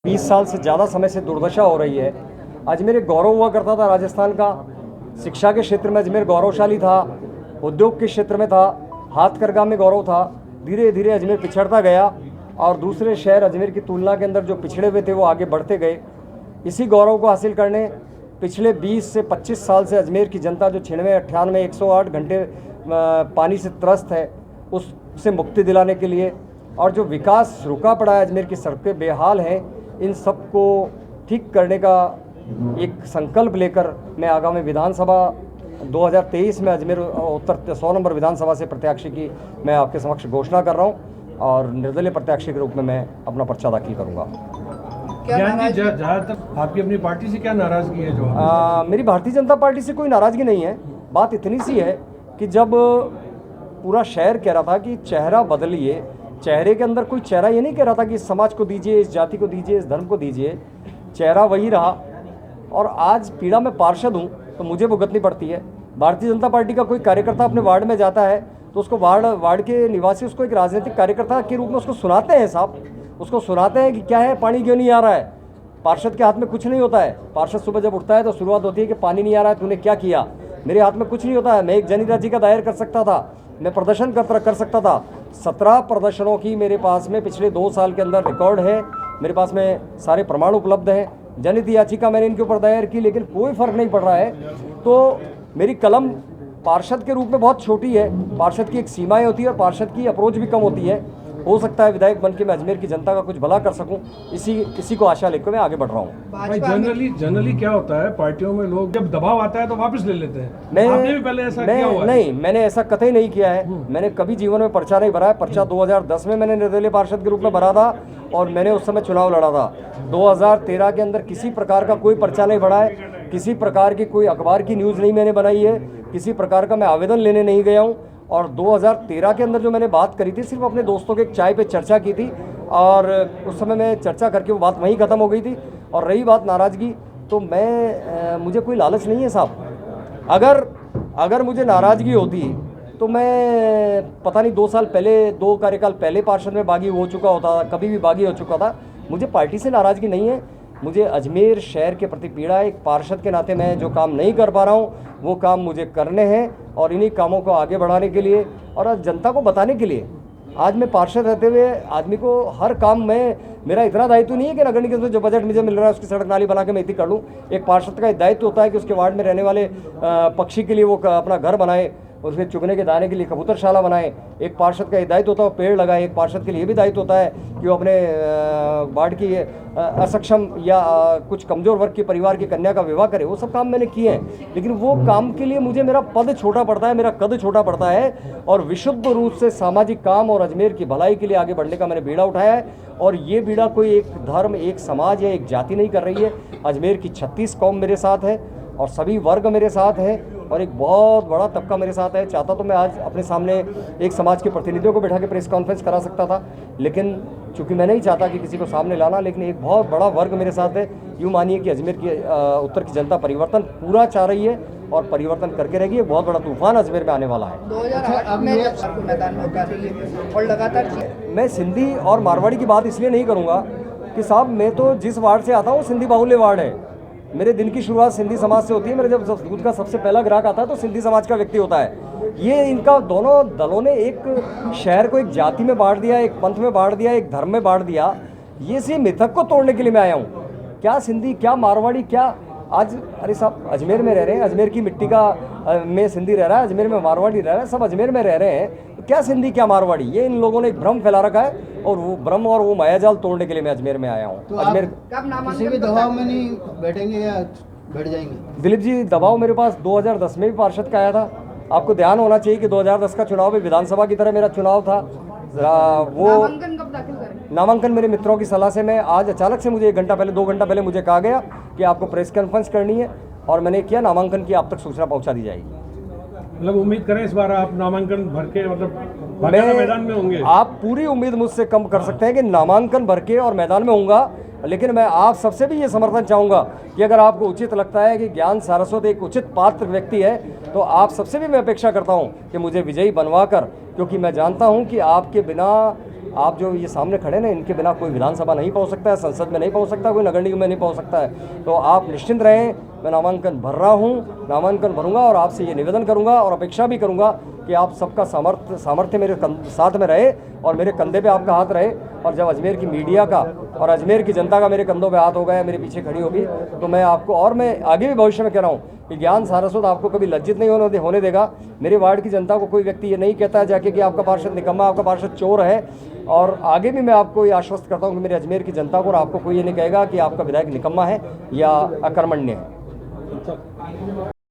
20 साल से ज़्यादा समय से दुर्दशा हो रही है। अजमेर एक गौरव हुआ करता था राजस्थान का। शिक्षा के क्षेत्र में अजमेर गौरवशाली था, उद्योग के क्षेत्र में था, हाथकरघा में गौरव था। धीरे धीरे अजमेर पिछड़ता गया और दूसरे शहर अजमेर की तुलना के अंदर जो पिछड़े हुए थे वो आगे बढ़ते गए। इसी गौरव को हासिल करने पिछले 20 से 25 साल से अजमेर की जनता जो 96, 98, 108 घंटे पानी से त्रस्त है, उससे मुक्ति दिलाने के लिए और जो विकास रुका पड़ा है, अजमेर की सड़कें बेहाल हैं, इन सब को ठीक करने का एक संकल्प लेकर मैं आगामी विधानसभा 2023 में अजमेर उत्तर 100 नंबर विधानसभा से प्रत्याशी की मैं आपके समक्ष घोषणा कर रहा हूं और निर्दलीय प्रत्याशी के रूप में मैं अपना पर्चा दाखिल करूंगा। जहाँ तक आपकी अपनी पार्टी से क्या नाराज़गी है? मेरी भारतीय जनता पार्टी से कोई नाराज़गी नहीं है। बात इतनी सी है कि जब पूरा शहर कह रहा था कि चेहरा बदलिए, चेहरे के अंदर कोई चेहरा ये नहीं कह रहा था कि इस समाज को दीजिए, इस जाति को दीजिए, इस धर्म को दीजिए, चेहरा वही रहा। और आज पीड़ा में पार्षद हूँ तो मुझे भुगतनी पड़ती है। भारतीय जनता पार्टी का कोई कार्यकर्ता अपने वार्ड में जाता है तो उसको वार्ड के निवासी उसको एक राजनीतिक कार्यकर्ता के रूप में उसको सुनाते हैं साहब, उसको सुनाते हैं कि क्या है, पानी क्यों नहीं आ रहा है। पार्षद के हाथ में कुछ नहीं होता है। पार्षद सुबह जब उठता है तो शुरुआत होती है कि पानी नहीं आ रहा है, तूने क्या किया। मेरे हाथ में कुछ नहीं होता है। मैं एक जनहित का दायर कर सकता था, मैं प्रदर्शन कर सकता था। 17 प्रदर्शनों की मेरे पास में पिछले 2 साल के अंदर रिकॉर्ड है। मेरे पास में सारे प्रमाण उपलब्ध हैं। जनहित याचिका मैंने इनके ऊपर दायर की, लेकिन कोई फ़र्क नहीं पड़ रहा है। तो मेरी कलम पार्षद के रूप में बहुत छोटी है। पार्षद की एक सीमाएं होती है और पार्षद की अप्रोच भी कम होती है। हो सकता है विधायक बन के मैं अजमेर की जनता का कुछ भला कर सकूं, इसी को आशा लेकर मैं आगे बढ़ रहा हूं। जनरली क्या होता है, पार्टियों में लोग जब दबाव आता है तो वापस ले लेते हैं। आपने भी पहले ऐसा किया हुआ है? नहीं, मैंने ऐसा कतई नहीं किया है। मैंने कभी जीवन में पर्चा नहीं भरा है। पर्चा 2010 में मैंने निर्दलीय पार्षद के रूप में भरा था और मैंने उस समय चुनाव लड़ा था। 2013 के अंदर किसी प्रकार का कोई पर्चा नहीं भरा है, किसी प्रकार की कोई अखबार की न्यूज़ नहीं मैंने बनाई है, किसी प्रकार का मैं आवेदन लेने नहीं गया हूँ। और 2013 के अंदर जो मैंने बात करी थी, सिर्फ अपने दोस्तों के चाय पे चर्चा की थी और उस समय मैं चर्चा करके वो बात वहीं ख़त्म हो गई थी। और रही बात नाराज़गी, तो मुझे कोई लालच नहीं है साहब। अगर मुझे नाराज़गी होती तो मैं पता नहीं 2 साल पहले, 2 कार्यकाल पहले पार्षद में बागी हो चुका होता, कभी भी बागी हो चुका था। मुझे पार्टी से नाराज़गी नहीं है। मुझे अजमेर शहर के प्रति पीड़ा है। एक पार्षद के नाते मैं जो काम नहीं कर पा रहा हूँ वो काम मुझे करने हैं और इन्हीं कामों को आगे बढ़ाने के लिए और जनता को बताने के लिए। आज मैं पार्षद रहते हुए आदमी को हर काम में, मेरा इतना दायित्व नहीं है कि नगर निगम से जो बजट मुझे मिल रहा है उसकी सड़क नाली बना के मैं इतनी कर लूँ। एक पार्षद का दायित्व होता है कि उसके वार्ड में रहने वाले पक्षी के लिए वो अपना घर बनाए, उसके चुगने के दाने के लिए कबूतरशाला बनाए। एक पार्षद का दायित्व होता है पेड़ लगाए। एक पार्षद के लिए भी दायित्व होता है कि वो अपने वार्ड की असक्षम या कुछ कमज़ोर वर्ग के परिवार की कन्या का विवाह करे। वो सब काम मैंने किए हैं, लेकिन वो काम के लिए मुझे मेरा पद छोटा पड़ता है, मेरा कद छोटा पड़ता है। और विशुद्ध रूप से सामाजिक काम और अजमेर की भलाई के लिए आगे बढ़ने का मैंने बीड़ा उठाया है। और ये बीड़ा कोई एक धर्म, एक समाज या एक जाति नहीं कर रही है। अजमेर की 36 कौम मेरे साथ है और सभी वर्ग मेरे साथ हैं और एक बहुत बड़ा तबका मेरे साथ है। चाहता तो मैं आज अपने सामने एक समाज के प्रतिनिधियों को बैठा के प्रेस कॉन्फ्रेंस करा सकता था, लेकिन चूंकि मैं नहीं चाहता कि किसी को सामने लाना, लेकिन एक बहुत बड़ा वर्ग मेरे साथ है। यूँ मानिए कि अजमेर की उत्तर की जनता परिवर्तन पूरा चाह रही है और परिवर्तन करके रहेगी। एक बहुत बड़ा तूफान अजमेर में आने वाला है। 2008 में जब मैदान में उतार रही है और लगातार मैं सिंधी और मारवाड़ी की बात इसलिए नहीं करूँगा कि साहब मैं तो जिस वार्ड से आता हूँ सिंधी बाहुल्य वार्ड है। मेरे दिन की शुरुआत सिंधी समाज से होती है। मेरे जब दूध का सबसे पहला ग्राहक आता है तो सिंधी समाज का व्यक्ति होता है। ये इनका दोनों दलों ने एक शहर को एक जाति में बांट दिया, एक पंथ में बांट दिया, एक धर्म में बांट दिया। ये इसी मिथक को तोड़ने के लिए मैं आया हूँ। क्या सिंधी, क्या मारवाड़ी, क्या आज, अरे साहब अजमेर में रह रहे हैं, अजमेर की मिट्टी का में सिंधी रह रहा है, अजमेर में मारवाड़ी रह रहा है, सब अजमेर में रह रहे हैं। तो क्या सिंधी, क्या मारवाड़ी, ये इन लोगों ने एक भ्रम फैला रखा है और वो भ्रम और वो मायाजाल तोड़ने के लिए मैं अजमेर में आया हूँ। तो अजमेर किसी भी दबाव में नहीं बैठेंगे या बैठ जाएंगे? दिलीप जी, दबाव मेरे पास 2010 में भी पार्षद का आया था। आपको ध्यान होना चाहिए कि 2010 का चुनाव भी विधानसभा की तरह मेरा चुनाव था। वो नामांकन कब दाखिल करें? नामांकन मेरे मित्रों की सलाह से मैं आज अचानक से मुझे 1 घंटा पहले, 2 घंटा पहले मुझे कहा गया कि आपको प्रेस कॉन्फ्रेंस करनी है और मैंने किया। नामांकन की आप तक सूचना पहुंचा दी जाएगी। मतलब उम्मीद करें इस बार आप नामांकन भर के मतलब मैदान में होंगे? आप पूरी उम्मीद मुझसे कम कर सकते हैं कि नामांकन भर के और मैदान में होऊंगा। लेकिन मैं आप सबसे भी ये समर्थन चाहूँगा कि अगर आपको उचित लगता है कि ज्ञान सारस्वत एक उचित पात्र व्यक्ति है तो आप सबसे भी मैं अपेक्षा करता हूँ कि मुझे विजयी बनवा कर, क्योंकि मैं जानता हूँ कि आपके बिना आप जो ये सामने खड़े ना, इनके बिना कोई विधानसभा नहीं पहुंच सकता है, संसद में नहीं पहुंच सकता, कोई नगर निगम में नहीं पहुंच सकता है। तो आप निश्चिंत रहें, मैं नामांकन भर रहा हूं, नामांकन भरूंगा और आपसे ये निवेदन करूंगा और अपेक्षा भी करूंगा कि आप सबका सामर्थ्य मेरे साथ में रहे और मेरे कंधे पे आपका हाथ रहे। और जब अजमेर की मीडिया का और अजमेर की जनता का मेरे कंधों पे हाथ होगा या मेरे पीछे खड़ी होगी, तो मैं आपको, और मैं आगे भी भविष्य में कह रहा हूँ कि ज्ञान सारस्वत आपको कभी लज्जित नहीं होने देगा। मेरे वार्ड की जनता को कोई व्यक्ति ये नहीं कहता है जाके कि आपका पार्षद निकम्मा, आपका पार्षद चोर है। और आगे भी मैं आपको ये आश्वस्त करता हूँ कि मेरे अजमेर की जनता को और आपको कोई ये नहीं कहेगा कि आपका विधायक निकम्मा है या अकर्मण्य है।